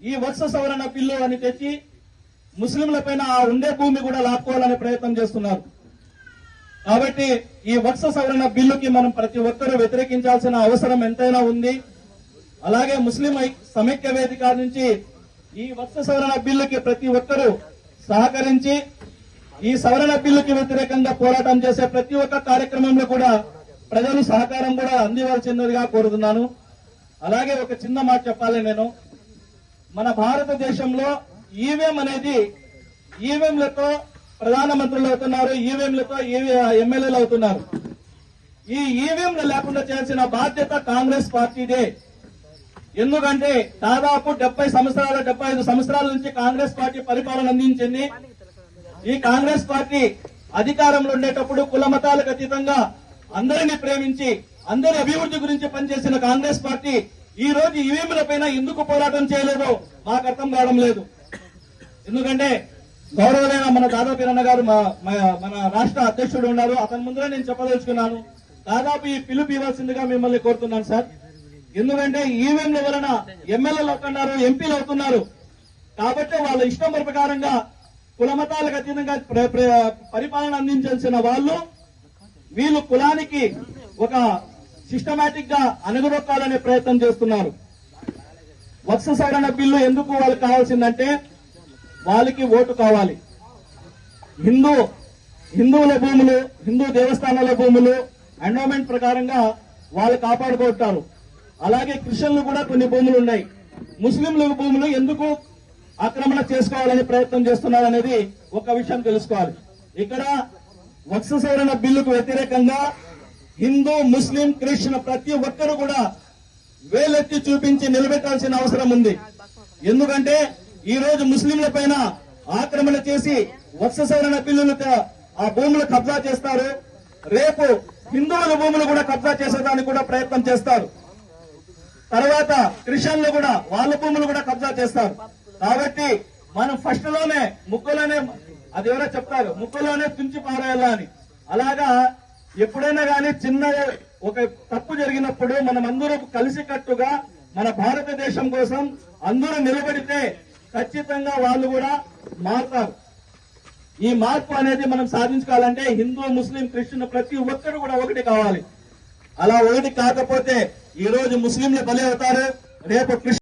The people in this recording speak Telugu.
ఈ వక్స సవరణ బిల్లు అని తెచ్చి ముస్లింల పైన ఆ ఉండే భూమి కూడా లాక్కోవాలనే ప్రయత్నం చేస్తున్నారు. కాబట్టి ఈ వక్స సవరణ బిల్లుకి మనం ప్రతి ఒక్కరూ వ్యతిరేకించాల్సిన అవసరం ఎంతైనా ఉంది. అలాగే ముస్లిం సమైక్య వేదిక నుంచి ఈ వక్స సవరణ బిల్లుకి ప్రతి ఒక్కరూ సహకరించి ఈ సవరణ బిల్లుకి వ్యతిరేకంగా పోరాటం చేసే ప్రతి ఒక్క కార్యక్రమంలో కూడా ప్రజలు సహకారం కూడా అందివలసిందిగా కోరుతున్నాను. అలాగే ఒక చిన్న మాట చెప్పాలి, నేను మన భారతదేశంలో ఈవీఎం అనేది ఈవీఎంలతో ప్రధానమంత్రులు అవుతున్నారు, ఈవీఎంలతో ఎమ్మెల్యేలు అవుతున్నారు. ఈ ఈవీఎంలు లేకుండా చేయాల్సిన బాధ్యత కాంగ్రెస్ పార్టీదే. ఎందుకంటే దాదాపు 75 సంవత్సరాల నుంచి కాంగ్రెస్ పార్టీ పరిపాలన అందించింది. ఈ కాంగ్రెస్ పార్టీ అధికారంలో ఉండేటప్పుడు కుల మతాలకు అతీతంగా అందరినీ ప్రేమించి అందరి అభివృద్ధి గురించి పనిచేసిన కాంగ్రెస్ పార్టీ ఈ రోజు ఈవీఎంల పైన ఎందుకు పోరాటం చేయలేదో మాకు అర్థం కావడం లేదు. ఎందుకంటే గౌరవమైన మన దాదాపీరన్న గారు మన రాష్ట్ర అధ్యక్షుడు ఉన్నారు, అతని ముందర నేను చెప్పదలుచుకున్నాను. దాదాపు ఈ పిలుపు ఇవ్వాల్సిందిగా మిమ్మల్ని కోరుతున్నాను సార్. ఎందుకంటే ఈవీఎంల వలన ఎమ్మెల్యేలు అవుతున్నారు, ఎంపీలు అవుతున్నారు. కాబట్టి వాళ్ళ ఇష్టం ప్రకారంగా కుల మతాలకు అతీతంగా పరిపాలన అందించాల్సిన వీళ్ళు కులానికి ఒక సిస్టమేటిక్ గా అణగదొక్కాలనే ప్రయత్నం చేస్తున్నారు. వక్స సవరణ బిల్లు ఎందుకు వాళ్ళకి కావాల్సిందంటే వాళ్ళకి ఓటు కావాలి. హిందువుల భూములు, హిందూ దేవస్థానాల భూములు ఎండోమెంట్ ప్రకారంగా వాళ్ళు కాపాడుకుంటారు. అలాగే క్రిస్టియన్లు కూడా కొన్ని భూములు ఉన్నాయి. ముస్లింల భూములు ఎందుకు ఆక్రమణ చేసుకోవాలని ప్రయత్నం చేస్తున్నారు అనేది ఒక విషయం తెలుసుకోవాలి. ఇక్కడ వక్స సవరణ బిల్లుకు వ్యతిరేకంగా హిందూ, ముస్లిం, క్రిస్టియన్ ప్రతి ఒక్కరు కూడా వేలెత్తి చూపించి నిలబెట్టాల్సిన అవసరం ఉంది. ఎందుకంటే ఈ రోజు ముస్లింల పైన ఆక్రమణ చేసి వక్స సవరణ బిల్లులతో ఆ భూములు కబ్జా చేస్తారు. రేపు హిందువుల భూములు కూడా కబ్జా చేసేదానికి కూడా ప్రయత్నం చేస్తారు. తర్వాత క్రిస్టియన్లు కూడా వాళ్ళ భూములు కూడా కబ్జా చేస్తారు. కాబట్టి మనం ఫస్ట్ లోనే ముక్కలోనే, అది ఎవరో చెప్తారు, ముక్కలోనే తుంచి పారేయాలా అని. అలాగా ఎప్పుడైనా కానీ చిన్న ఒక తప్పు జరిగినప్పుడు మనం అందరూ కలిసికట్టుగా మన భారతదేశం కోసం అందరూ నిలబడితే ఖచ్చితంగా వాళ్ళు కూడా మారుతారు. ఈ మార్పు అనేది మనం సాధించుకోవాలంటే హిందూ, ముస్లిం, క్రిస్టియన్ ప్రతి ఒక్కరు కూడా ఒకటి కావాలి. అలా ఒకటి కాకపోతే ఈ రోజు ముస్లింలు బలి అవుతారు, రేపు